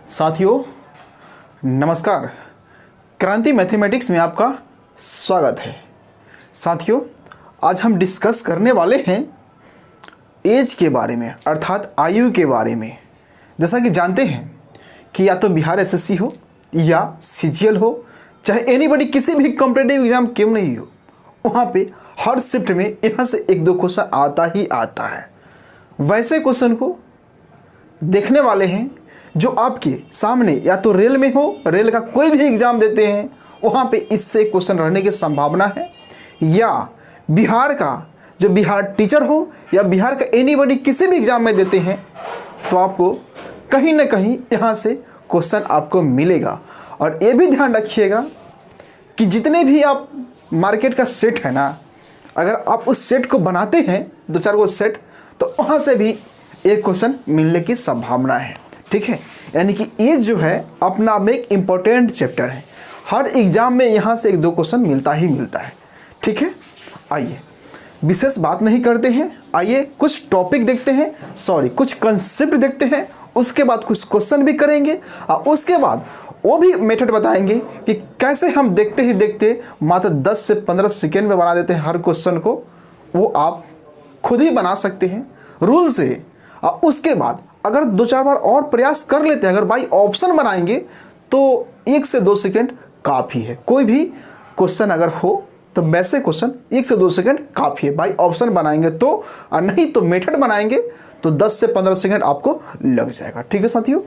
साथियों नमस्कार। क्रांति मैथमेटिक्स में आपका स्वागत है। साथियों आज हम डिस्कस करने वाले हैं एज के बारे में, अर्थात आयु के बारे में। जैसा कि जानते हैं कि या तो बिहार एसएससी हो या सीजीएल हो, चाहे एनीबॉडी किसी भी कॉम्पिटिटिव एग्जाम क्यों नहीं हो, वहाँ पे हर शिफ्ट में यहाँ से एक दो क्वेश्चन आता ही आता है। वैसे क्वेश्चन को देखने वाले हैं जो आपके सामने या तो रेल में हो, रेल का कोई भी एग्ज़ाम देते हैं वहाँ पे इससे क्वेश्चन रहने की संभावना है, या बिहार का जो बिहार टीचर हो या बिहार का एनीबॉडी किसी भी एग्ज़ाम में देते हैं तो आपको कहीं ना कहीं यहाँ से क्वेश्चन आपको मिलेगा। और ये भी ध्यान रखिएगा कि जितने भी आप मार्केट का सेट है ना, अगर आप उस सेट को बनाते हैं दो चार को सेट, तो वहाँ से भी एक क्वेश्चन मिलने की संभावना है। ठीक है, यानी कि ये जो है अपना आप में एक इम्पोर्टेंट चैप्टर है। हर एग्जाम में यहाँ से एक दो क्वेश्चन मिलता ही मिलता है। ठीक है, आइए विशेष बात नहीं करते हैं, आइए कुछ टॉपिक देखते हैं, कुछ कंसेप्ट देखते हैं, उसके बाद कुछ क्वेश्चन भी करेंगे और उसके बाद वो भी मेथड बताएंगे कि कैसे हम देखते ही देखते मात्र 10 से 15 सेकेंड में बना देते हैं हर क्वेश्चन को। वो आप खुद ही बना सकते हैं रूल से। और उसके बाद अगर दो चार बार और प्रयास कर लेते हैं, अगर बाई ऑप्शन बनाएंगे तो 1 से 2 सेकेंड काफ़ी है। कोई भी क्वेश्चन अगर हो तो वैसे क्वेश्चन 1 से 2 सेकेंड काफ़ी है। बाई ऑप्शन बनाएंगे तो, और नहीं तो मेथड बनाएंगे तो 10 से 15 सेकेंड आपको लग जाएगा। ठीक है साथियों,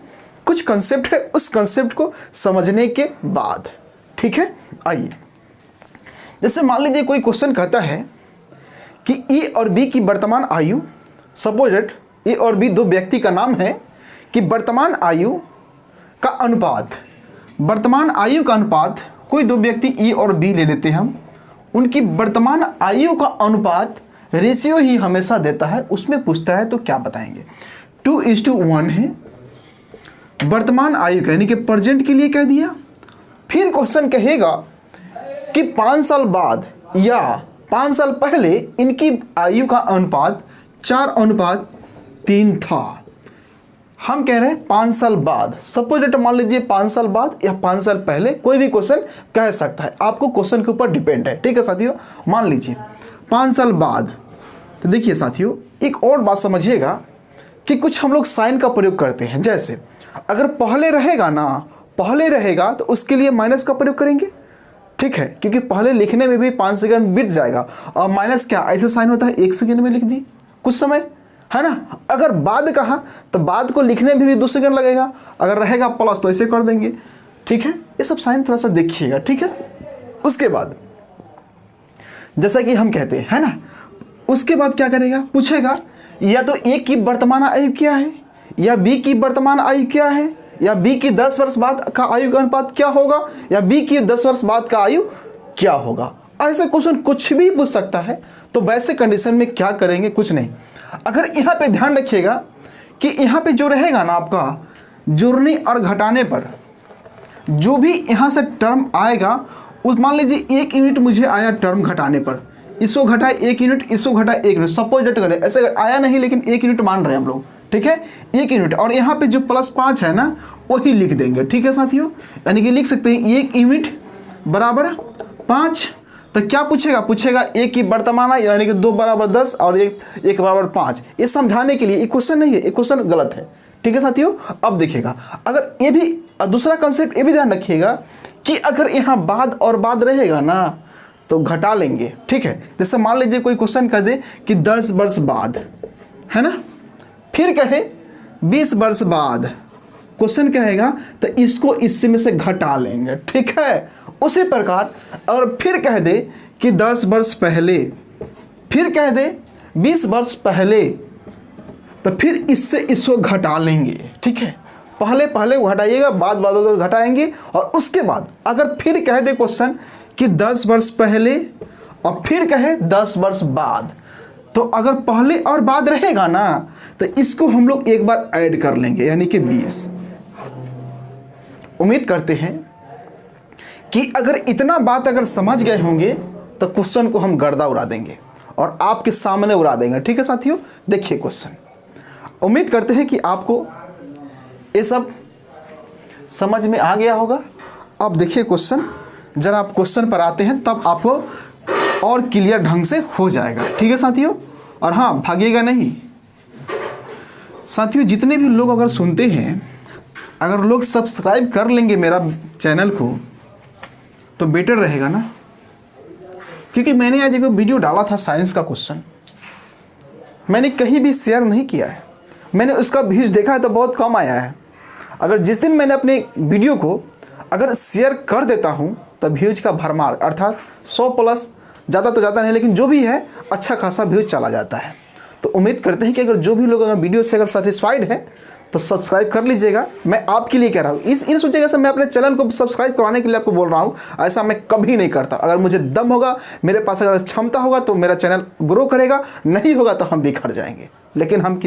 कुछ कंसेप्ट है, उस कंसेप्ट को समझने के बाद। ठीक है, आइए जैसे मान लीजिए कोई क्वेश्चन कहता है कि ए और बी की वर्तमान आयु, सपोजेट ए और बी दो व्यक्ति का नाम है, कि वर्तमान आयु का अनुपात, वर्तमान आयु का अनुपात, कोई दो व्यक्ति ए और बी ले लेते हैं हम, उनकी वर्तमान आयु का अनुपात रेशियो ही हमेशा देता है। उसमें पूछता है तो क्या बताएंगे? 2:1 है वर्तमान आयु का, यानी कि प्रेजेंट के लिए कह दिया। फिर क्वेश्चन कहेगा कि 5 साल बाद या 5 साल पहले इनकी आयु का अनुपात 4:3 था। हम कह रहे हैं 5 साल बाद, सपोज मान लीजिए 5 साल बाद या 5 साल पहले, कोई भी क्वेश्चन कह सकता है, आपको क्वेश्चन के ऊपर डिपेंड है। ठीक है साथियों, मान लीजिए 5 साल बाद, तो देखिए साथियों एक और बात समझिएगा कि कुछ हम लोग साइन का प्रयोग करते हैं। जैसे अगर पहले रहेगा ना, पहले रहेगा तो उसके लिए माइनस का प्रयोग करेंगे। ठीक है, क्योंकि पहले लिखने में भी 5 सेकंड बीत जाएगा, और माइनस क्या ऐसे साइन होता है 1 सेकंड में लिख दी कुछ समय, है ना। अगर बाद कहा तो बाद को लिखने में भी 2 सेकंड लगेगा, अगर रहेगा प्लस तो ऐसे कर देंगे। ठीक है, ये सब साइन थोड़ा सा देखिएगा। ठीक है, उसके बाद जैसा कि हम कहते हैं, है ना, उसके बाद क्या करेगा, पूछेगा या तो ए की वर्तमान आयु क्या है, या बी की वर्तमान आयु क्या है, या बी की 10 वर्ष बाद का आयु का अनुपात क्या होगा, या बी की 10 वर्ष बाद का आयु क्या होगा। ऐसे क्वेश्चन कुछ भी पूछ सकता है। तो वैसे कंडीशन में क्या करेंगे, कुछ नहीं। अगर यहाँ पे ध्यान रखिएगा कि यहाँ पे जो रहेगा ना आपका, जोड़ने और घटाने पर जो भी यहाँ से टर्म आएगा, उस मान लीजिए 1 यूनिट मुझे आया टर्म घटाने पर, इसको घटाए 1 यूनिट, इसको घटाए 1 यूनिट, सपोज डेट करें, ऐसे आया नहीं लेकिन 1 यूनिट मान रहे हैं हम लोग। ठीक है, 1 यूनिट, और यहाँ पे जो +5 है ना वही लिख देंगे। ठीक है साथियों, यानी कि लिख सकते हैं 1 यूनिट बराबर 5। तो क्या पूछेगा, पूछेगा ए की वर्तमान आयु, यानी कि 2 बराबर 10 और 1 बराबर 5। ये समझाने के लिए, एक क्वेश्चन नहीं है, एक क्वेश्चन गलत है। ठीक है साथियों, अब देखिएगा, अगर ये भी दूसरा कंसेप्ट ये भी ध्यान रखिएगा कि अगर यहाँ बाद और बाद रहेगा ना तो घटा लेंगे। ठीक है, जैसे मान लीजिए कोई क्वेश्चन कह दे कि 10 वर्ष बाद, है ना, फिर कहे 20 वर्ष बाद, क्वेश्चन कहेगा तो इसको इससे में से घटा लेंगे। ठीक है, उसी प्रकार और फिर कह दे कि 10 वर्ष पहले, फिर कह दे 20 वर्ष पहले, तो फिर इससे इसको घटा लेंगे। ठीक है, पहले पहले घटाइएगा, बाद बाद घटाएंगे, और उसके बाद अगर फिर कह दे क्वेश्चन कि 10 वर्ष पहले और फिर कहे 10 वर्ष बाद, तो अगर पहले और बाद रहेगा ना तो इसको हम लोग एक बार ऐड कर लेंगे, यानी कि 20। उम्मीद करते हैं कि अगर इतना बात अगर समझ गए होंगे तो क्वेश्चन को हम गर्दा उड़ा देंगे और आपके सामने उड़ा देंगे। ठीक है साथियों, देखिए क्वेश्चन, उम्मीद करते हैं कि आपको ये सब समझ में आ गया होगा। अब देखिए क्वेश्चन, जरा आप क्वेश्चन पर आते हैं तब आपको और क्लियर ढंग से हो जाएगा। ठीक है साथियों, और हाँ भागिएगा नहीं साथियों। जितने भी लोग अगर सुनते हैं, अगर लोग सब्सक्राइब कर लेंगे मेरा चैनल को तो बेटर रहेगा ना, क्योंकि मैंने आज एक वीडियो डाला था साइंस का क्वेश्चन, मैंने कहीं भी शेयर नहीं किया है। मैंने उसका व्यूज देखा है तो बहुत कम आया है। अगर जिस दिन मैंने अपने वीडियो को अगर शेयर कर देता हूँ तो व्यूज का भरमार, अर्थात 100 प्लस, ज़्यादा तो ज़्यादा नहीं लेकिन जो भी है अच्छा खासा व्यूज चला जाता है। तो उम्मीद करते हैं कि अगर जो भी लोग अगर वीडियो से अगर सेटिस्फाइड है तो सब्सक्राइब कर लीजिएगा। मैं आपके लिए कह रहा हूँ, इन सोचिएगा से मैं अपने चैनल को सब्सक्राइब करवाने के लिए आपको बोल रहा हूँ, ऐसा मैं कभी नहीं करता। अगर मुझे दम होगा, मेरे पास अगर क्षमता होगा तो मेरा चैनल ग्रो करेगा, नहीं होगा तो हम बिखर जाएंगे। लेकिन हम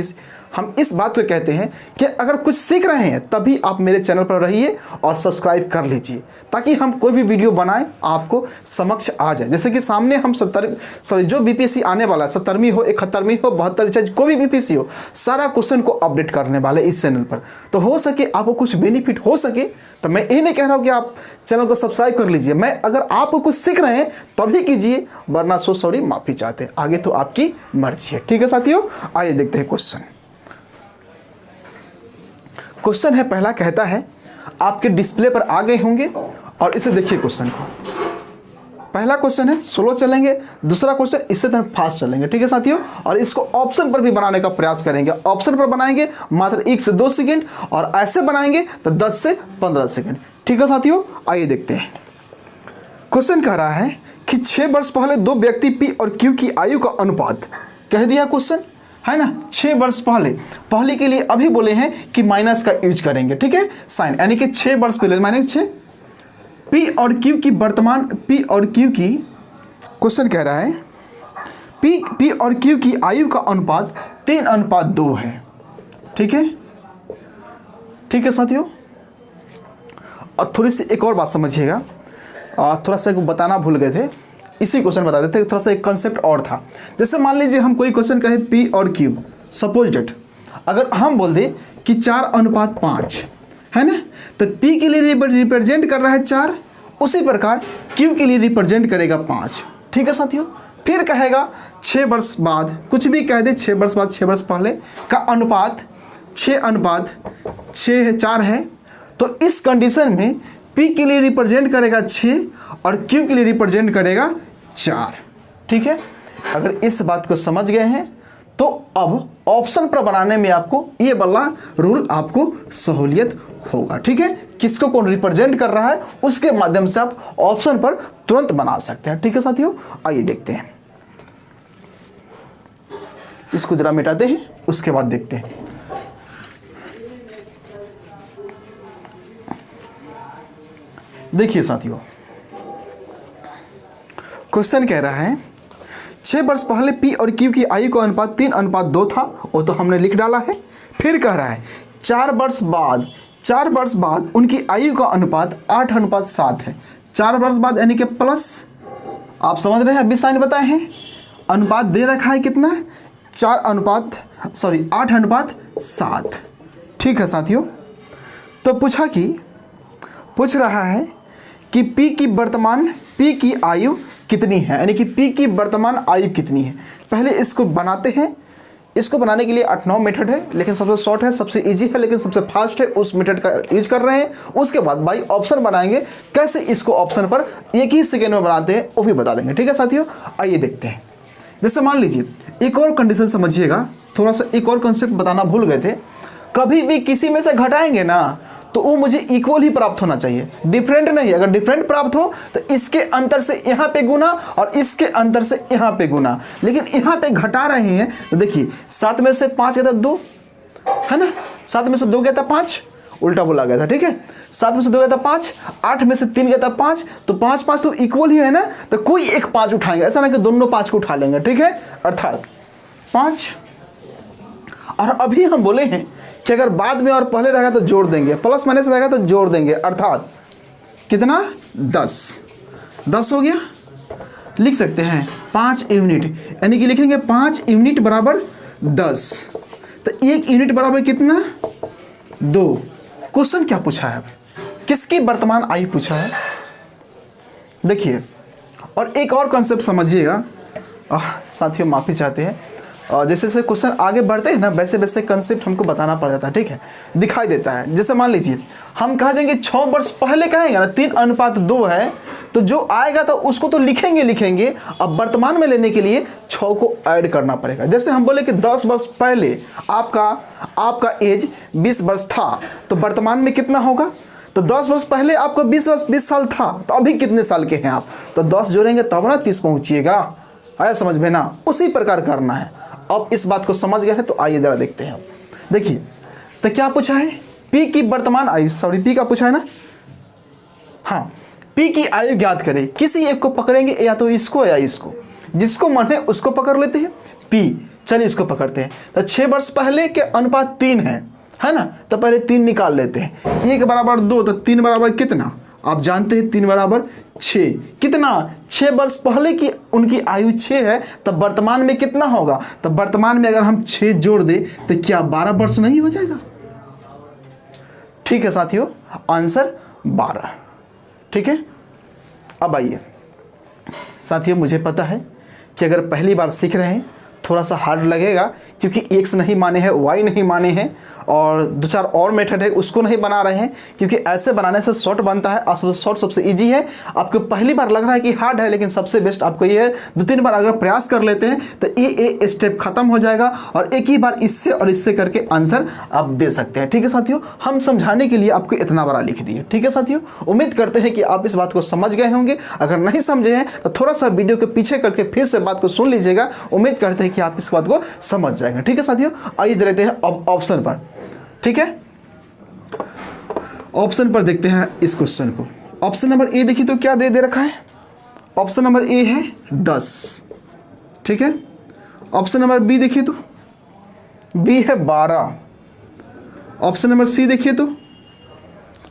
इस बात को कहते हैं कि अगर कुछ सीख रहे हैं तभी आप मेरे चैनल पर रहिए और सब्सक्राइब कर लीजिए, ताकि हम कोई भी वीडियो बनाएं आपको समक्ष आ जाए। जैसे कि सामने हम जो बीपीएससी आने वाला है, 70वीं हो, 71वीं हो, 72वीं, चाहे कोई भी बीपीएससी हो, सारा क्वेश्चन को अपडेट करने वाले इस चैनल पर। तो हो सके आपको कुछ बेनिफिट हो सके, तो मैं ये नहीं कह रहा हूँ कि आप चैनल को सब्सक्राइब कर लीजिए। मैं अगर आप कुछ सीख रहे हैं तभी कीजिए, वरना सॉरी माफ़ी चाहते हैं, आगे तो आपकी मर्जी है। ठीक है साथियों, आइए देखते हैं क्वेश्चन। क्वेश्चन है पहला, कहता है आपके डिस्प्ले पर आ गए होंगे और इसे देखिए क्वेश्चन को। पहला क्वेश्चन है स्लो चलेंगे, दूसरा क्वेश्चन इससे तो फास्ट चलेंगे। ठीक है साथियों, और इसको ऑप्शन पर भी बनाने का प्रयास करेंगे। ऑप्शन पर बनाएंगे मात्र 1 से 2 सेकंड, और ऐसे बनाएंगे तो 10 से 15 सेकंड। ठीक है साथियों, आइए देखते हैं। क्वेश्चन कह रहा है कि 6 वर्ष पहले दो व्यक्ति पी और क्यू की आयु का अनुपात, कह दिया क्वेश्चन है ना। 6 वर्ष पहले के लिए अभी बोले हैं कि माइनस का यूज करेंगे। ठीक है, साइन, यानी कि 6 वर्ष पहले -6, पी और क्यू की वर्तमान, पी और क्यू की, क्वेश्चन कह रहा है पी और क्यू की आयु का अनुपात 3:2 है। ठीक है, ठीक है साथियों। और थोड़ी सी एक और बात समझिएगा, थोड़ा सा बताना भूल गए थे, इसी क्वेश्चन बता देते, थोड़ा सा एक कंसेप्ट और था। जैसे मान लीजिए हम कोई क्वेश्चन कहे पी और क्यू, सपोज डेट अगर हम बोल दें कि 4:5 है ना, तो P के लिए रिप्रेजेंट कर रहा है 4, उसी प्रकार Q के लिए रिप्रेजेंट करेगा 5। ठीक है साथियों, फिर कहेगा 6 वर्ष बाद, कुछ भी कह दे, 6 वर्ष बाद, 6 वर्ष पहले का अनुपात 6:4 है। तो इस कंडीशन में P के लिए रिप्रेजेंट करेगा 6 और Q के लिए रिप्रेजेंट करेगा 4। ठीक है, अगर इस बात को समझ गए हैं तो अब ऑप्शन पर बनाने में आपको ये वाला रूल आपको सहूलियत होगा। ठीक है, किसको कौन रिप्रेजेंट कर रहा है उसके माध्यम से आप ऑप्शन पर तुरंत बना सकते हैं। ठीक है साथियों, आइए देखते हैं, इसको जरा मिटाते हैं, उसके बाद देखते हैं। देखिए साथियों, क्वेश्चन कह रहा है 6 वर्ष पहले पी और क्यू की आयु का अनुपात 3:2 था, वो तो हमने लिख डाला है। फिर कह रहा है 4 वर्ष बाद उनकी आयु का अनुपात 8:7 है। 4 वर्ष बाद यानी कि प्लस, आप समझ रहे हैं, अभी साइन बताए हैं, अनुपात दे रखा है कितना, 8:7। ठीक है साथियों, तो पूछ रहा है कि P की आयु कितनी है, यानी कि P की वर्तमान आयु कितनी है। पहले इसको बनाते हैं, इसको बनाने के लिए 8-9 मेथड है, लेकिन सबसे शॉर्ट है, सबसे इजी है, लेकिन सबसे फास्ट है, उस मेथड का यूज कर रहे हैं। उसके बाद भाई ऑप्शन बनाएंगे, कैसे इसको ऑप्शन पर 1 ही सेकेंड में बनाते हैं वो भी बता देंगे। ठीक है साथियों, आइए देखते हैं। जैसे मान लीजिए एक और कंडीशन समझिएगा, थोड़ा सा एक और कंसेप्ट बताना भूल गए थे। कभी भी किसी में से घटाएंगे ना तो वो मुझे इक्वल ही प्राप्त होना चाहिए, डिफरेंट नहीं। अगर डिफरेंट प्राप्त हो तो इसके अंतर से यहाँ पे गुना और इसके अंतर से यहाँ पे गुना, लेकिन यहाँ पे घटा रहे हैं तो देखिए 7 में से 5 गया था 2, है ना, 7 में से 2 गया था 5, उल्टा बोला गया था। ठीक है, 7 में से 2 गया था 5, 8 में से 3 गया था 5, तो 5 तो इक्वल ही है ना, तो कोई एक 5 उठाएंगे, ऐसा ना कि दोनों 5 को उठा लेंगे। ठीक है, अर्थात 5। और अभी हम बोले हैं कि अगर बाद में और पहले रहेगा तो जोड़ देंगे, प्लस माइनस रहेगा तो जोड़ देंगे, अर्थात कितना, 10 हो गया। लिख सकते हैं 5 यूनिट, यानी कि लिखेंगे 5 यूनिट बराबर 10, तो 1 यूनिट बराबर कितना, 2। क्वेश्चन क्या पूछा है, किसकी वर्तमान आयु पूछा है। देखिए, और एक और कॉन्सेप्ट समझिएगा, साथियों माफ़ी चाहते हैं, जैसे जैसे क्वेश्चन आगे बढ़ते हैं ना वैसे वैसे कंसेप्ट हमको बताना पड़ जाता है, ठीक है, दिखाई देता है। जैसे मान लीजिए हम कह देंगे 6 वर्ष पहले कहेंगे ना 3:2 है, तो जो आएगा तो उसको तो लिखेंगे। अब वर्तमान में लेने के लिए 6 को ऐड करना पड़ेगा। जैसे हम बोले कि 10 वर्ष पहले आपका एज 20 वर्ष था, तो वर्तमान में कितना होगा, तो 10 वर्ष पहले आपका 20 साल था, तो अभी कितने साल के हैं आप, तो 10 जोड़ेंगे तब ना 30 पहुंचिएगा। आया समझ में ना, उसी प्रकार करना है। अब इस बात को समझ गए हैं तो आइए जरा देखते हैं। देखिए तो क्या पूछा है, पी की वर्तमान आयु, सॉरी पी का पूछा है ना, हाँ, पी की आयु ज्ञात करें। किसी एक को पकड़ेंगे, या तो इसको या इसको, जिसको मन है उसको पकड़ लेते हैं। पी, चलिए इसको पकड़ते हैं। तो 6 वर्ष पहले के अनुपात 3 है ना, तो पहले 3 निकाल लेते हैं। 1 बराबर 2, तो 3 बराबर कितना आप जानते हैं, 3 बराबर 6। कितना, 6 वर्ष पहले की उनकी आयु 6 है, तब वर्तमान में कितना होगा, तो वर्तमान में अगर हम 6 जोड़ दें तो क्या 12 वर्ष नहीं हो जाएगा। ठीक है साथियों, आंसर 12। ठीक है, अब आइए साथियों, मुझे पता है कि अगर पहली बार सीख रहे हैं थोड़ा सा हार्ड लगेगा, क्योंकि एक्स नहीं माने हैं, वाई नहीं माने हैं, और 2-4 और मेथड है उसको नहीं बना रहे हैं, क्योंकि ऐसे बनाने से शॉर्ट बनता है। असल शॉर्ट सबसे इजी है। आपको पहली बार लग रहा है कि हार्ड है, लेकिन सबसे बेस्ट आपको ये है, 2-3 बार अगर प्रयास कर लेते हैं तो ये स्टेप खत्म हो जाएगा, और एक ही बार इससे और इससे करके आंसर आप दे सकते हैं। ठीक है साथियों, हम समझाने के लिए आपको इतना बड़ा लिख दिए। ठीक है साथियों, उम्मीद करते हैं कि आप इस बात को समझ गए होंगे। अगर नहीं समझे हैं तो थोड़ा सा वीडियो के पीछे करके फिर से बात को सुन लीजिएगा। उम्मीद करते हैं कि आप इस बात को समझ जाएंगे। ठीक है साथियों, आइए देखते हैं अब ऑप्शन पर। ठीक है, ऑप्शन पर देखते हैं इस क्वेश्चन को। ऑप्शन नंबर ए देखिए तो क्या दे रखा है, ऑप्शन नंबर ए है 10। ठीक है, ऑप्शन नंबर बी देखिए तो बी है 12। ऑप्शन नंबर सी देखिए तो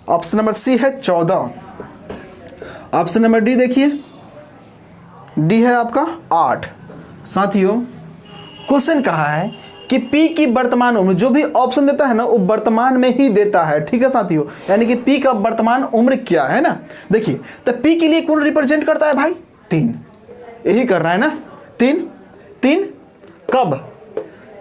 ऑप्शन नंबर सी है 14। ऑप्शन नंबर डी देखिए, डी है आपका 8। साथियों क्वेश्चन कहा है कि P की वर्तमान उम्र, जो भी ऑप्शन देता है ना वो वर्तमान में ही देता है। ठीक है साथियों, यानी कि P का वर्तमान उम्र क्या है ना। देखिए तो P के लिए कौन रिप्रेजेंट करता है भाई, 3, यही कर रहा है ना, 3 कब,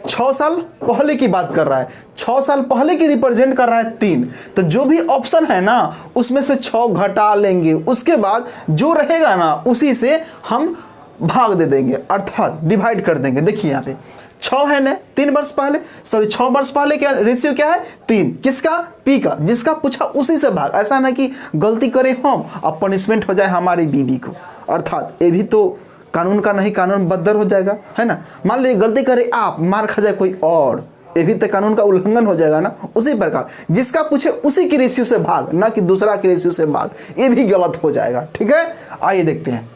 6 साल पहले की बात कर रहा है, 6 साल पहले की रिप्रेजेंट कर रहा है 3। तो जो भी ऑप्शन है ना उसमें से 6 घटा लेंगे, उसके बाद जो रहेगा ना उसी से हम भाग दे देंगे, अर्थात डिवाइड कर देंगे। देखिए यहाँ पे 6 है ना, 3 वर्ष पहले, सॉरी 6 वर्ष पहले क्या रेशियो क्या है, 3, किसका, पी का, जिसका पूछा उसी से भाग। ऐसा ना कि गलती करें हम अब पनिशमेंट हो जाए हमारी बीवी को, अर्थात ये भी तो कानून का नहीं, कानून बदतर हो जाएगा, है ना। मान लीजिए गलती करे आप, मार खा जाए कोई और, ये भी तो कानून का उल्लंघन हो जाएगा ना। उसी प्रकार जिसका पूछे उसी की रेशियो से भाग, ना कि दूसरा की रेशियो से भाग, ये भी गलत हो जाएगा। ठीक है, आइए देखते हैं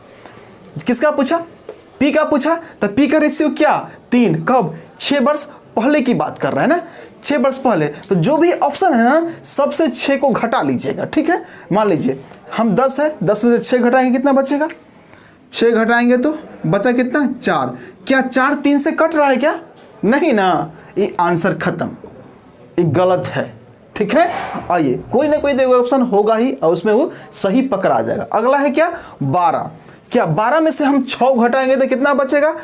किसका पूछा, पी का पूछा, तो पी का रेशियो क्या, 3, कब, 6 वर्ष पहले की बात कर रहा है ना, 6 वर्ष पहले। तो जो भी ऑप्शन है ना सबसे 6 को घटा लीजिएगा। ठीक है, मान लीजिए हम 10 है, 10 में से 6 घटाएंगे कितना बचेगा, 6 घटाएंगे तो बचा कितना, 4। क्या 4 3 से कट रहा है क्या, नहीं ना, ये आंसर खत्म, ये गलत है। ठीक है, आइए कोई ना कोई ऑप्शन होगा ही और उसमें वो सही पकड़ा जाएगा। अगला है क्या, 12। क्या 12 में से हम 6 घटाएंगे तो कितना बचेगा,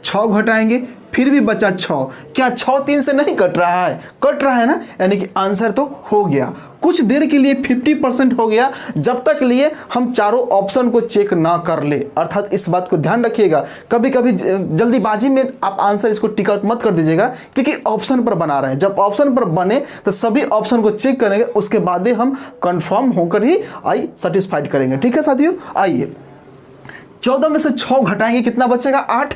6 घटाएंगे फिर भी बचा 6। क्या 6 3 से नहीं कट रहा है, कट रहा है ना, यानी कि आंसर तो हो गया। कुछ देर के लिए 50% हो गया, जब तक लिए हम चारों ऑप्शन को चेक ना कर ले। अर्थात इस बात को ध्यान रखिएगा, कभी कभी जल्दीबाजी में आप आंसर इसको टिक आउट मत कर दीजिएगा, क्योंकि ऑप्शन पर बना रहे हैं। जब ऑप्शन पर बने तो सभी ऑप्शन को चेक करेंगे, उसके बाद ही हम कंफर्म होकर ही सेटिस्फाइड करेंगे। ठीक है साथियों, आइए 14 में से 6 घटाएंगे कितना बचेगा, 8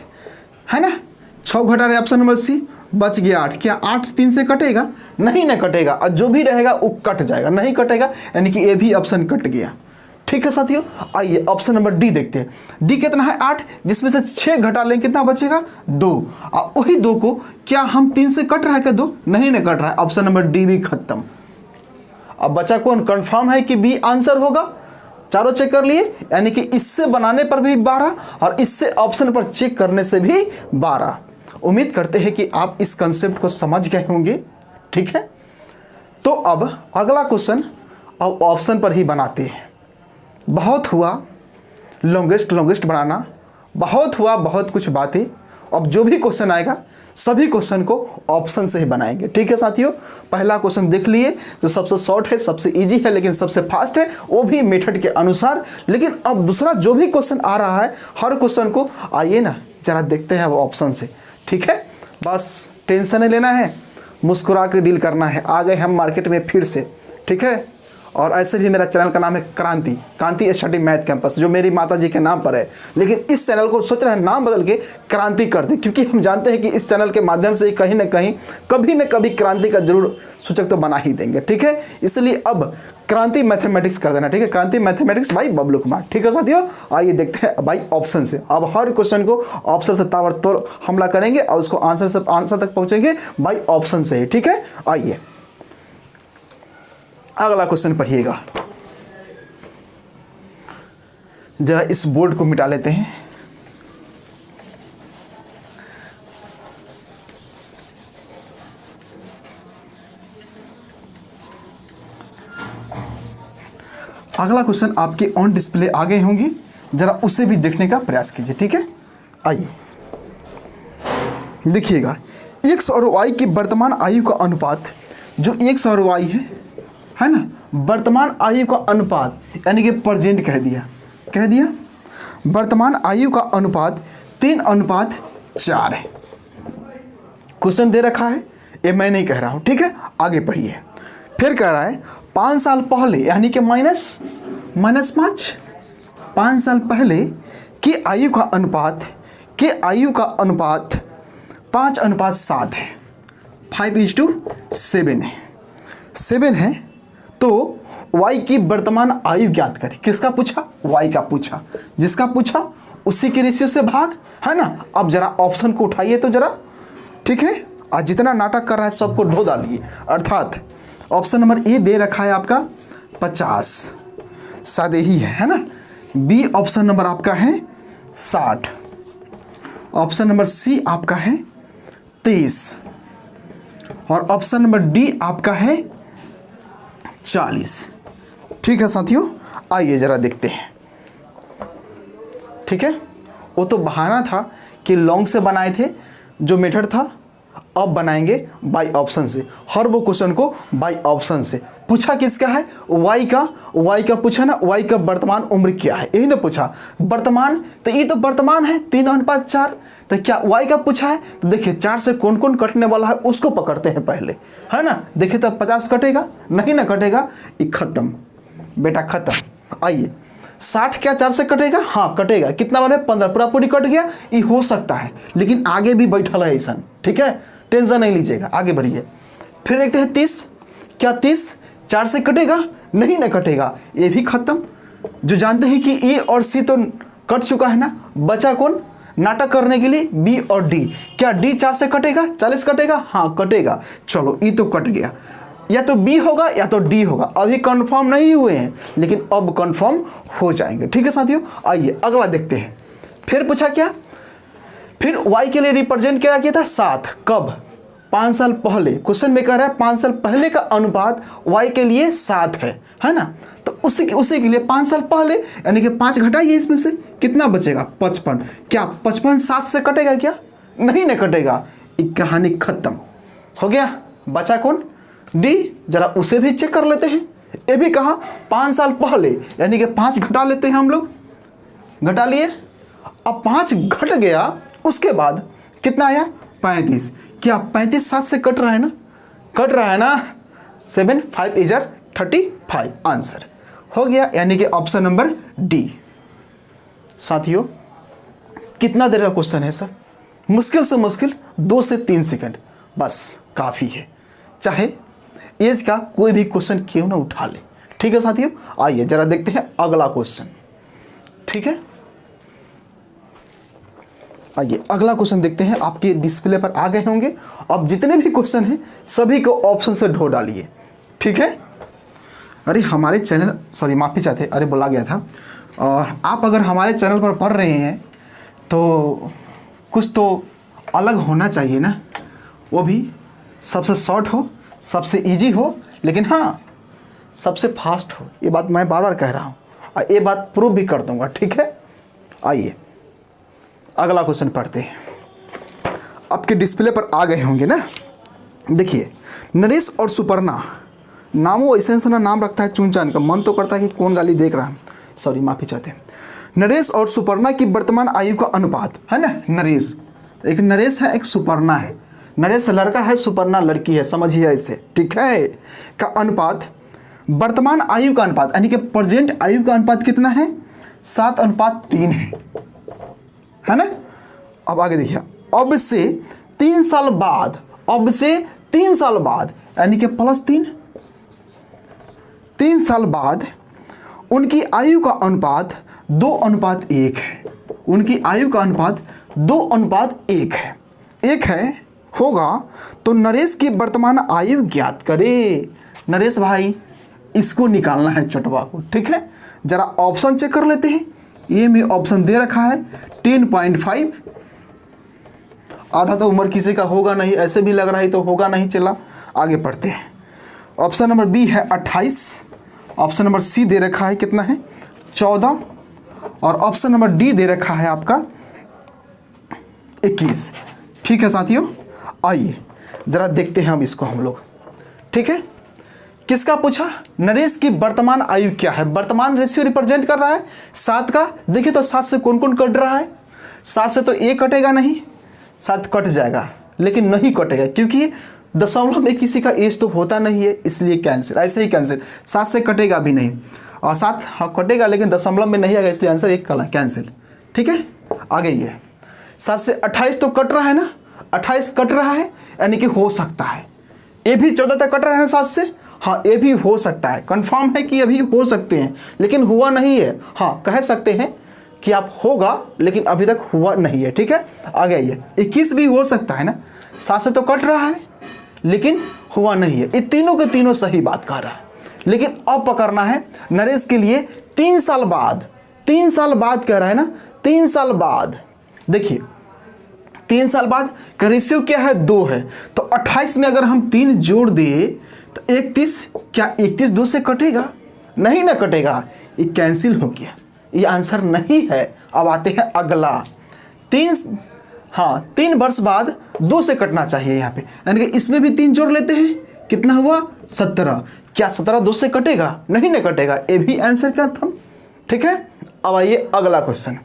है ना, 6 घटा रहे ऑप्शन नंबर सी, बच गया 8। क्या 8 3 से कटेगा, नहीं ना कटेगा, और जो भी रहेगा वो कट जाएगा, नहीं कटेगा, यानी कि ये भी ऑप्शन कट गया। ठीक है साथियों, आइए ऑप्शन नंबर डी देखते हैं। डी कितना है, 8, जिसमें से 6 घटा लेंगे कितना बचेगा, 2। और वही 2 को क्या हम 3 से कट रहा है क्या, 2 नहीं ना कट रहा है, ऑप्शन नंबर डी भी खत्म। अब बचा कौन, कंफर्म है कि बी आंसर होगा, चारों चेक कर लिए, यानी कि इससे बनाने पर भी 12 और इससे ऑप्शन पर चेक करने से भी 12। उम्मीद करते हैं कि आप इस कंसेप्ट को समझ गए होंगे। ठीक है, तो अब अगला क्वेश्चन अब ऑप्शन पर ही बनाते हैं। बहुत हुआ लॉन्गेस्ट बनाना, बहुत हुआ बहुत कुछ बातें। अब जो भी क्वेश्चन आएगा सभी क्वेश्चन को ऑप्शन से ही बनाएंगे। ठीक है साथियों, पहला क्वेश्चन देख लिए तो सबसे शॉर्ट है, सबसे इजी है, लेकिन सबसे फास्ट है, वो भी मेथड के अनुसार। लेकिन अब दूसरा जो भी क्वेश्चन आ रहा है हर क्वेश्चन को आइए ना जरा देखते हैं वो ऑप्शन से। ठीक है, बस टेंशन नहीं लेना है, मुस्कुरा के डील करना है। आ गए हम मार्केट में फिर से। ठीक है, और ऐसे भी मेरा चैनल का नाम है क्रांति स्टडी मैथ कैंपस, जो मेरी माता जी के नाम पर है। लेकिन इस चैनल को सोच रहे हैं नाम बदल के क्रांति कर दें, क्योंकि हम जानते हैं कि इस चैनल के माध्यम से कहीं ना कहीं कभी न कभी क्रांति का जरूर सूचक तो बना ही देंगे। ठीक है, इसलिए अब क्रांति मैथमेटिक्स कर देना। ठीक है, क्रांति मैथमेटिक्स बाई बबलू कुमार। ठीक है साथियों, आइए देखते हैं बाई ऑप्शन से। अब हर क्वेश्चन को ऑप्शन से ताबड़तोड़ हमला करेंगे और उसको आंसर तक पहुंचेंगे बाई ऑप्शन से ही। ठीक है, आइए अगला क्वेश्चन पढ़िएगा। जरा इस बोर्ड को मिटा लेते हैं। अगला क्वेश्चन आपके ऑन डिस्प्ले आ गए होंगे, जरा उसे भी देखने का प्रयास कीजिए। ठीक है, आइए देखिएगा। एक्स और वाई की वर्तमान आयु का अनुपात, जो एक्स और वाई है ना, वर्तमान आयु का अनुपात यानी कि प्रेजेंट कह दिया वर्तमान आयु का अनुपात 3:4 है। क्वेश्चन दे रखा है, ये मैं नहीं कह रहा हूं। ठीक है, आगे पढ़िए। फिर कह रहा है 5 साल पहले यानी कि -5 5 साल पहले की आयु का अनुपात 5:7 है। 5:7 है 7 है। तो y की वर्तमान आयु ज्ञात करें। किसका पूछा? y का पूछा। जिसका पूछा उसी के रेशियो से भाग, है ना। अब जरा ऑप्शन को उठाइए तो जरा। ठीक है, आज जितना नाटक कर रहा है सबको ढो डालिए। अर्थात ऑप्शन नंबर ए दे रखा है आपका 50, शायद यही है ना। बी ऑप्शन नंबर आपका है 60, ऑप्शन नंबर सी आपका है 23 और ऑप्शन नंबर डी आपका है 40। ठीक है साथियों, आइए जरा देखते हैं। ठीक है, वो तो बहाना था कि लॉन्ग से बनाए थे जो मेथड था, अब बनाएंगे बाय ऑप्शन से। हर वो क्वेश्चन को बाय ऑप्शन से। पूछा किसका है? y का पूछा ना, y का वर्तमान उम्र क्या है, यही ना पूछा। वर्तमान, तो ये तो वर्तमान है 3:4। तो क्या y का पूछा है? तो देखिए 4 से कौन कौन कटने वाला है उसको पकड़ते हैं पहले, है ना। देखिए तो 50 कटेगा नहीं ना, कटेगा, ये खत्म बेटा खत्म। आइए 60 क्या 4 से कटेगा? हाँ कटेगा। कितना बने? 15। पूरा पूरी कट गया, ये हो सकता है, लेकिन आगे भी बैठा है ऐसा। ठीक है, टेंशन नहीं लीजिएगा, आगे बढ़िए। फिर देखते हैं 30, क्या 30 4 से कटेगा? नहीं ना कटेगा, ये भी खत्म। जो जानते हैं कि ए और सी तो कट चुका है ना, बचा कौन नाटक करने के लिए? बी और डी। क्या डी 4 से कटेगा? 40 कटेगा? हाँ कटेगा। चलो ये तो कट गया, या तो बी होगा या तो डी होगा। अभी कंफर्म नहीं हुए हैं, लेकिन अब कंफर्म हो जाएंगे। ठीक है साथियों, आइए अगला देखते हैं। फिर पूछा क्या? फिर y के लिए रिप्रेजेंट क्या किया था? 7। कब? 5 साल पहले। क्वेश्चन में कह रहा है 5 साल पहले का अनुपात y के लिए 7 है ना। तो उसी के लिए 5 साल पहले यानी कि 5 घटाइए इसमें से, कितना बचेगा? 55। क्या 55 7 से कटेगा? क्या नहीं ना कटेगा। एक कहानी खत्म हो गया। बचा कौन? डी। जरा उसे भी चेक कर लेते हैं। ये भी कहा 5 साल पहले यानी कि 5 घटा लेते हैं हम लोग, घटा लिए। अब 5 घट गया, उसके बाद कितना आया? 35। क्या 35 7 से कट रहा है ना? कट रहा है ना। 7 5 इज 35। आंसर हो गया, यानी कि ऑप्शन नंबर डी। साथियों कितना देर का क्वेश्चन है सर? मुश्किल से मुश्किल 2 से 3 सेकंड, बस काफ़ी है। चाहे एज का कोई भी क्वेश्चन क्यों ना उठा ले। ठीक है साथियों, आइए जरा देखते हैं अगला क्वेश्चन। ठीक है, आइए अगला क्वेश्चन देखते हैं। आपके डिस्प्ले पर आ गए होंगे। अब जितने भी क्वेश्चन हैं सभी को ऑप्शन से ढो डालिए। ठीक है, अरे हमारे चैनल, सॉरी माफ़ी चाहते, अरे बोला गया था। और आप अगर हमारे चैनल पर पढ़ रहे हैं तो कुछ तो अलग होना चाहिए ना, वो भी सबसे शॉर्ट हो, सबसे इजी हो, लेकिन हाँ सबसे फास्ट हो, ये बात मैं बार बार कह रहा हूँ और ये बात प्रूव भी कर दूंगा, ठीक है। आइए अगला क्वेश्चन पढ़ते हैं। आपके डिस्प्ले पर आ गए होंगे ना। देखिए, नरेश और सुपर्णा, नामों ऐसे ऐसा नाम रखता है चुन चान का, मन तो करता है कि कौन गाली देख रहा है, सॉरी माफ़ी चाहते हैं। नरेश और सुपर्णा की वर्तमान आयु का अनुपात है ना, नरेश, एक नरेश है एक सुपर्णा है, नरेश लड़का है सुपर्णा लड़की है, समझिए ऐसे, ठीक है, का अनुपात, वर्तमान आयु का अनुपात यानी कि प्रेजेंट आयु का अनुपात कितना है, 7:3 है ना। अब आगे देखिए, अब से 3 साल बाद, अब से 3 साल बाद यानी कि +3, 3 साल बाद उनकी आयु का अनुपात 2:1 है, उनकी आयु का अनुपात 2:1 है, 1 है होगा। तो नरेश की वर्तमान आयु ज्ञात करे। नरेश भाई इसको निकालना है चटवा को, ठीक है। जरा ऑप्शन चेक कर लेते हैं। ये में ऑप्शन दे रखा है 10.5, आधा तो उम्र किसी का होगा नहीं, ऐसे भी लग रहा है तो होगा नहीं। चला आगे पढ़ते हैं। ऑप्शन नंबर बी है 28, ऑप्शन नंबर सी दे रखा है कितना है 14, और ऑप्शन नंबर डी दे रखा है आपका 21। ठीक है साथियों, आइए जरा देखते हैं अब इसको हम लोग, ठीक है। किसका पूछा, नरेश की वर्तमान आयु क्या है। वर्तमान रेशियो रिप्रेजेंट कर रहा है 7 का। देखिए तो 7 से कौन कौन कट रहा है, 7 से तो 1 कटेगा नहीं, 7 कट जाएगा, लेकिन नहीं कटेगा क्योंकि दशमलव में किसी का एज तो होता नहीं है, इसलिए कैंसिल, ऐसे ही कैंसिल। 7 से कटेगा भी नहीं, और 7 हाँ कटेगा लेकिन दशमलव में नहीं आएगा, इसलिए आंसर 1 कैंसिल। ठीक है, आगे ये 7 से 28 तो कट रहा है ना, 28 कट रहा है यानी कि हो सकता है। ये भी 14 तक कट रहा है ना 7 से, हाँ ये भी हो सकता है, कंफर्म है कि अभी हो सकते हैं लेकिन हुआ नहीं है। हाँ कह सकते हैं कि आप होगा लेकिन अभी तक हुआ नहीं है। ठीक है, आगे आइए, 21 भी हो सकता है ना, 7 से तो कट रहा है लेकिन हुआ नहीं है। ये तीनों के तीनों सही बात कह रहा है, लेकिन अब पकड़ना है नरेश के लिए 3 साल बाद, 3 साल बाद कह रहा है ना, 3 साल बाद। देखिए 3 साल बाद का रेशियो क्या है, 2 है, तो 28 में अगर हम 3 जोड़ दिए तो 31, क्या 31 2 से कटेगा, नहीं ना कटेगा, ये कैंसिल हो गया, ये आंसर नहीं है। अब आते हैं अगला, 3 वर्ष बाद 2 से कटना चाहिए यहाँ पे, यानी कि इसमें भी 3 जोड़ लेते हैं, कितना हुआ 17, क्या 17 2 से कटेगा, नहीं ना कटेगा, ये भी आंसर क्या था। ठीक है, अब आइए अगला क्वेश्चन,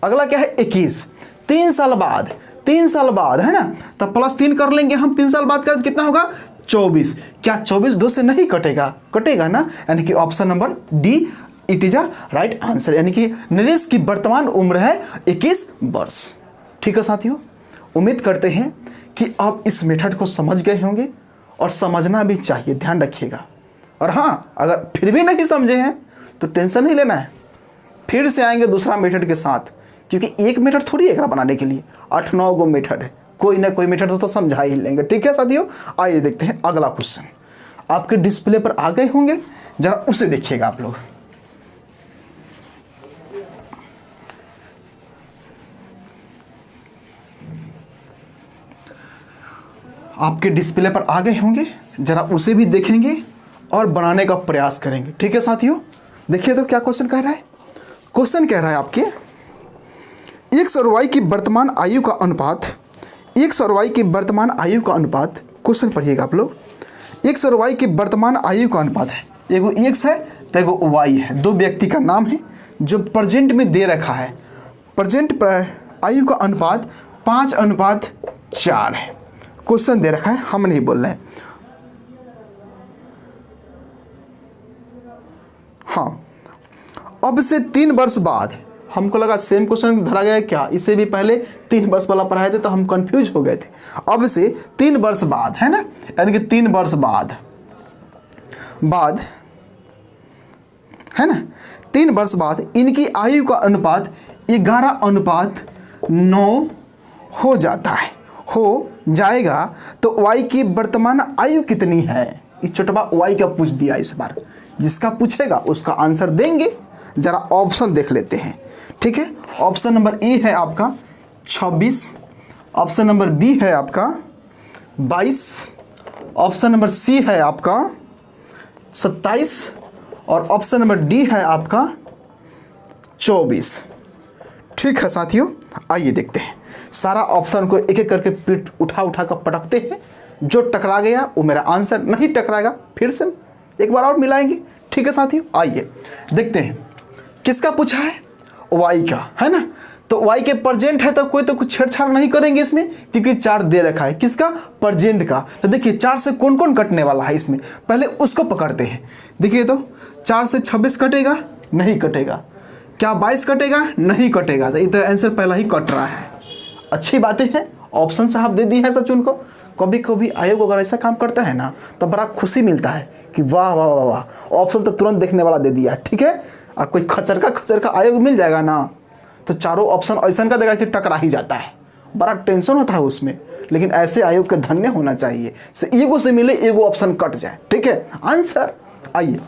अगला क्या है 21, 3 साल बाद, 3 साल बाद है ना, तब +3 कर लेंगे हम, 3 साल बाद का कितना होगा 24, क्या 24 2 से नहीं कटेगा, कटेगा ना, यानी कि option number D it is a right answer, यानी कि नरेश की वर्तमान उम्र है 21 वर्ष। ठीक है साथियों, उम्मीद करते हैं कि आप इस मेथड को समझ गए होंगे और समझना भी चाहिए, ध्यान रखिएगा। और हाँ, अगर फिर भी नहीं समझे हैं तो टेंशन नहीं लेना है, फिर से आएंगे दूसरा मेथड के साथ, क्योंकि एक मेथड थोड़ी एक बनाने के लिए 8-9 गो मेथड है, कोई ना कोई मेथड तो समझा ही लेंगे। ठीक है साथियों, आइए देखते हैं अगला क्वेश्चन, आपके डिस्प्ले पर आ गए होंगे, जरा उसे देखिएगा आप लोग। आपके डिस्प्ले पर आ गए होंगे, जरा उसे भी देखेंगे और बनाने का प्रयास करेंगे। ठीक है साथियों, देखिए तो क्या क्वेश्चन कह रहा है। क्वेश्चन कह रहा है आपके x और y की वर्तमान आयु का अनुपात, x और y की वर्तमान आयु का अनुपात, क्वेश्चन पढ़िएगा आप लोग। x और y की वर्तमान आयु का अनुपात है, एगो x है तो एगो y है, 2 व्यक्ति का नाम है जो प्रेजेंट में दे रखा है। प्रेजेंट आयु का अनुपात 5:4 है, क्वेश्चन दे रखा है, हम नहीं बोल रहे हैं। हाँ, अब से 3 वर्ष बाद, हमको लगा सेम क्वेश्चन धरा गया क्या, इससे भी पहले 3 वर्ष वाला पढ़ाए थे तो हम कंफ्यूज हो गए थे। अब से 3 वर्ष बाद है ना, यानी कि 3 वर्ष बाद है ना, 3 वर्ष बाद इनकी आयु का अनुपात 11:9 हो जाता है, हो जाएगा। तो y की वर्तमान आयु कितनी है, इस छोटा y का पूछ दिया इस बार, जिसका पूछेगा उसका आंसर देंगे। जरा ऑप्शन देख लेते हैं। ठीक है, ऑप्शन नंबर ए है आपका 26, ऑप्शन नंबर बी है आपका 22, ऑप्शन नंबर सी है आपका 27 और ऑप्शन नंबर डी है आपका 24। ठीक है साथियों, आइए देखते हैं। सारा ऑप्शन को एक एक करके पीठ उठा उठा कर पटकते हैं। जो टकरा गया वो मेरा आंसर, नहीं टकराएगा फिर से एक बार और मिलाएंगे। ठीक है साथियों, आइए देखते हैं किसका पूछा है, वाई का, है ना। तो वाई के परजेंट है तो कोई तो कुछ छेड़छाड़ नहीं करेंगे इसमें, क्योंकि 4 दे रखा है। किसका? परजेंट का। तो देखिए 4 से कौन कौन कटने वाला है इसमें, पहले उसको पकड़ते हैं। देखिए तो 4 से 26 कटेगा, नहीं कटेगा। क्या 22 कटेगा? नहीं कटेगा। तो ये आंसर पहला ही कट रहा है। अच्छी बातें हैं, ऑप्शन साहब दे दी है सच उनको। कभी कभी आयोग अगर ऐसा काम करता है ना तो बड़ा खुशी मिलता है कि वाह वाह वाह वाह, ऑप्शन तो तुरंत देखने वाला दे दिया। ठीक है, और कोई खचर का आयोग मिल जाएगा ना तो चारों ऑप्शन ऐसा का देगा कि टकरा ही जाता है, बड़ा टेंशन होता है उसमें। लेकिन ऐसे आयोग का धन्य होना चाहिए, से एगो से मिले एगो ऑप्शन कट जाए। ठीक है, आंसर आइए,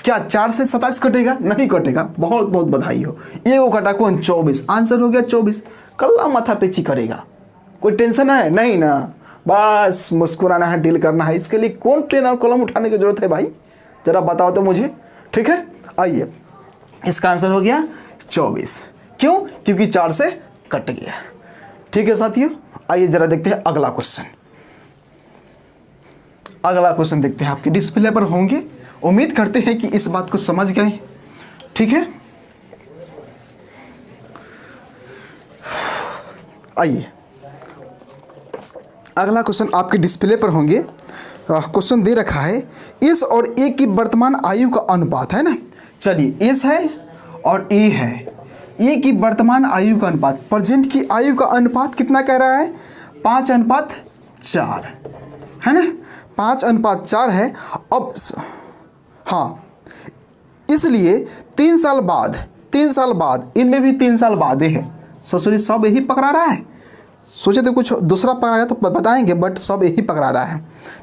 क्या 4 से 27 कटेगा? नहीं कटेगा। बहुत बहुत बधाई हो, एगो कटा कौन? 24। आंसर हो गया 24। कल्ला माथा पेची करेगा, कोई टेंशन है नहीं ना, बस मुस्कुराना है, डील करना है। इसके लिए कौन पेन और कलम उठाने की जरूरत है भाई, जरा बताओ तो मुझे। ठीक है, आइए इसका आंसर हो गया 24। क्यों? क्योंकि 4 से कट गया। ठीक है साथियों, आइए जरा देखते हैं अगला क्वेश्चन। अगला क्वेश्चन देखते हैं, आपके डिस्प्ले पर होंगे। उम्मीद करते हैं कि इस बात को समझ गए। ठीक है, आइए अगला क्वेश्चन आपके डिस्प्ले पर होंगे। क्वेश्चन दे रखा है एस और ए की वर्तमान आयु का अनुपात, है ना। चलिए, एस है और ए है, ए की वर्तमान आयु का अनुपात, प्रेजेंट की आयु का अनुपात कितना कह रहा है? 5:4, है ना। 5:4 है। अब हाँ, इसलिए 3 साल बाद इनमें भी 3 साल बाद है। सोचिए सब यही पकड़ा रहा है, सोचे तो कुछ दूसरा पकड़ा तो बताएंगे, बट सब यही पकड़ा रहा है।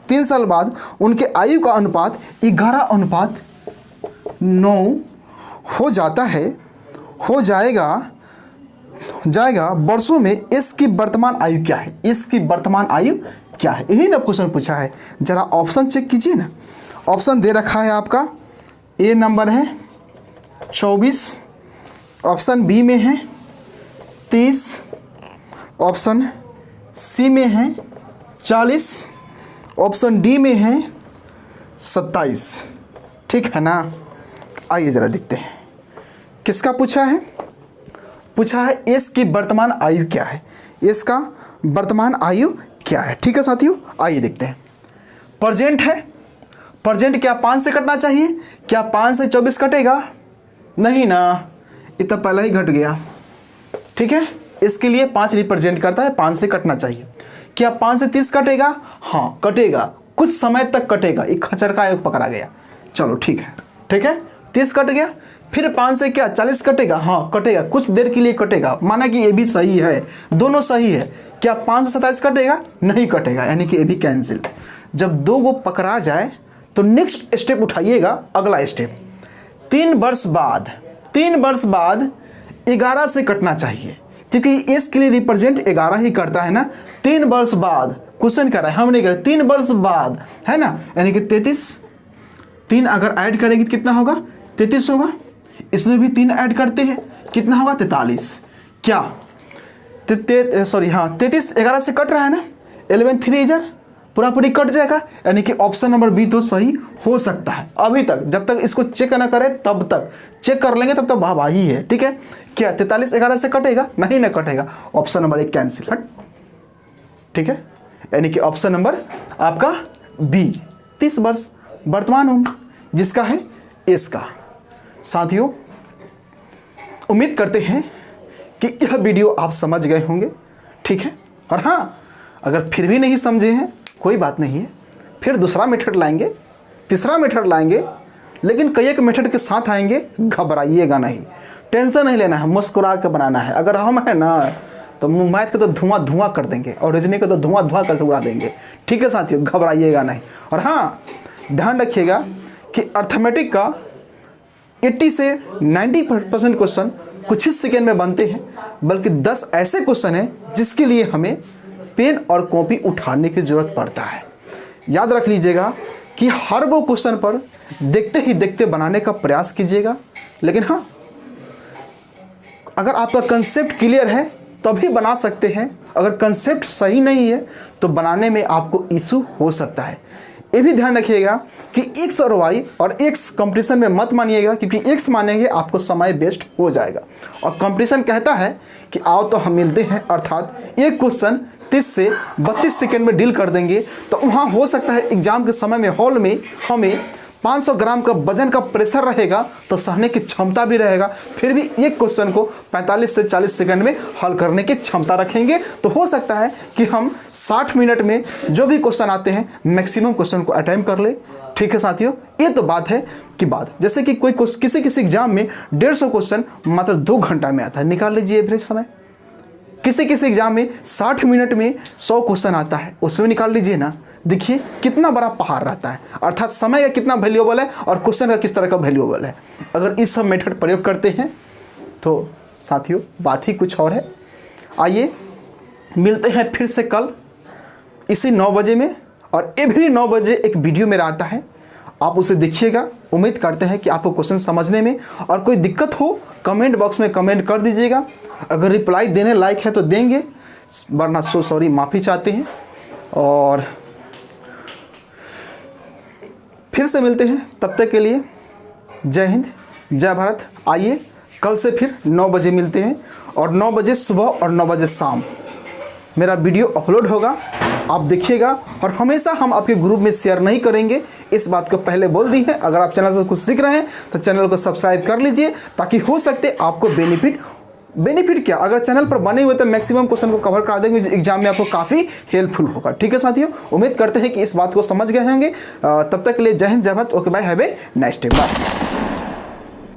3 साल बाद उनके आयु का अनुपात 11:9 हो जाता है, हो जाएगा वर्षों में। एस की वर्तमान आयु क्या है? एस की वर्तमान आयु क्या है? यही ना क्वेश्चन पूछा है। जरा ऑप्शन चेक कीजिए ना। ऑप्शन दे रखा है आपका, ए नंबर है 24, ऑप्शन बी में है 30, ऑप्शन सी में है 40, ऑप्शन डी में है 27। ठीक है ना। आइए जरा देखते हैं किसका पूछा है। पूछा है एस की वर्तमान आयु क्या है, एस का वर्तमान आयु क्या है। ठीक है साथियों, आइए देखते हैं। प्रेजेंट है, प्रेजेंट क्या 5 से कटना चाहिए? क्या 5 से 24 कटेगा? नहीं ना, इतना पहले ही घट गया। ठीक है, इसके लिए 5 रिप्रेजेंट करता है, 5 से कटना चाहिए। क्या 5 से 30 कटेगा? हाँ कटेगा, कुछ समय तक कटेगा। एक खचर का आयोग पकड़ा गया। चलो ठीक है, 30 कट गया। फिर 5 से क्या 40 कटेगा? हाँ कटेगा, कुछ देर के लिए कटेगा। माना कि ये भी सही है, दोनों सही है। क्या 5 से 27 कटेगा? नहीं कटेगा, यानी कि ये भी कैंसिल। जब 2 को पकड़ा जाए तो नेक्स्ट स्टेप उठाइएगा। अगला स्टेप 3 वर्ष बाद 11 से कटना चाहिए, क्योंकि इसके लिए रिप्रेजेंट 11 ही करता है ना। 3 वर्ष बाद क्वेश्चन कर रहा है, हम नहीं कर रहे। 3 वर्ष बाद, है ना, यानी कि 33। 3 अगर ऐड करेंगे तो कितना होगा? 33 होगा। इसमें भी 3 ऐड करते हैं, कितना होगा? 43। क्या 33 11 से कट रहा है ना। 11 3 इधर पूरा पूरी कट जाएगा, यानी कि ऑप्शन नंबर बी तो सही हो सकता है। अभी तक जब तक इसको चेक ना करें तब तक, चेक कर लेंगे तब तक वाह ही है। ठीक है, क्या 43 11 से कटेगा? नहीं ना कटेगा, ऑप्शन नंबर 1 कैंसिल। हट, ठीक है, यानी कि ऑप्शन नंबर आपका बी 30 वर्ष वर्तमान उम्र, जिसका है एस का। साथियों, उम्मीद करते हैं कि यह वीडियो आप समझ गए होंगे। ठीक है, और हाँ, अगर फिर भी नहीं समझे हैं कोई बात नहीं है, फिर दूसरा मेथड लाएंगे, तीसरा मेथड लाएंगे, लेकिन कई एक मेथड के साथ आएंगे। घबराइएगा नहीं, टेंशन नहीं लेना है, मुस्कुरा के बनाना है। अगर हम हैं ना तो मैथ का तो धुआं कर देंगे और रीजनिंग का तो धुआं करके उड़ा देंगे। ठीक है साथियों, घबराइएगा नहीं। और हाँ, ध्यान रखिएगा कि अर्थमेटिक का 80 से 90% क्वेश्चन कुछ ही सेकेंड में बनते हैं, बल्कि 10 ऐसे क्वेश्चन हैं जिसके लिए हमें पेन और कॉपी उठाने की ज़रूरत पड़ता है। याद रख लीजिएगा कि हर वो क्वेश्चन पर देखते ही देखते बनाने का प्रयास कीजिएगा। लेकिन हाँ, अगर आपका कंसेप्ट क्लियर है तभी बना सकते हैं, अगर कंसेप्ट सही नहीं है तो बनाने में आपको इशू हो सकता है। ये भी ध्यान रखिएगा कि एक्स और वाई और एक्स कंपटीशन में मत मानिएगा, क्योंकि एक्स मानेंगे आपको समय वेस्ट हो जाएगा। और कंपटीशन कहता है कि आओ तो हम मिलते हैं, अर्थात एक क्वेश्चन 30 से 32 सेकेंड में डील कर देंगे। तो वहाँ हो सकता है एग्जाम के समय में हॉल में हमें 500 ग्राम का वजन का प्रेशर रहेगा तो सहने की क्षमता भी रहेगा, फिर भी एक क्वेश्चन को 45 से 40 सेकंड में हल करने की क्षमता रखेंगे। तो हो सकता है कि हम 60 मिनट में जो भी क्वेश्चन आते हैं मैक्सिमम क्वेश्चन को अटेम्प्ट कर ले। ठीक है साथियों, ये तो बात है कि बात जैसे कि कोई किसी एग्जाम में 150 क्वेश्चन मात्र 2 घंटा में आता है, निकाल लीजिए एवरेज समय। किसी एग्जाम में 60 मिनट में 100 क्वेश्चन आता है, उसमें निकाल लीजिए ना। देखिए कितना बड़ा पहाड़ रहता है, अर्थात समय का कितना वैल्यूएबल है और क्वेश्चन का किस तरह का वैल्यूएबल है। अगर इस सब मेथड प्रयोग करते हैं तो साथियों बात ही कुछ और है। आइए मिलते हैं फिर से कल इसी 9 बजे में, और एवरी 9 बजे एक वीडियो मेरा आता है, आप उसे देखिएगा। उम्मीद करते हैं कि आपको क्वेश्चन समझने में और कोई दिक्कत हो कमेंट बॉक्स में कमेंट कर दीजिएगा। अगर रिप्लाई देने लायक है तो देंगे, वरना सॉरी माफ़ी चाहते हैं। और फिर से मिलते हैं, तब तक के लिए जय हिंद जय भारत। आइए कल से फिर 9 बजे मिलते हैं, और 9 बजे सुबह और 9 बजे शाम मेरा वीडियो अपलोड होगा, आप देखिएगा। और हमेशा हम आपके ग्रुप में शेयर नहीं करेंगे, इस बात को पहले बोल दी है। अगर आप चैनल से कुछ सीख रहे हैं तो चैनल को सब्सक्राइब कर लीजिए, ताकि हो सकते आपको बेनिफिट क्या, अगर चैनल पर बने हुए तो मैक्सिमम क्वेश्चन को कवर करा देंगे, जो एग्जाम में आपको काफ़ी हेल्पफुल होगा। ठीक है साथियों, उम्मीद करते हैं कि इस बात को समझ गए होंगे। तब तक के लिए जय हिंद जय Bharat. Okay bye, have a nice day, bye.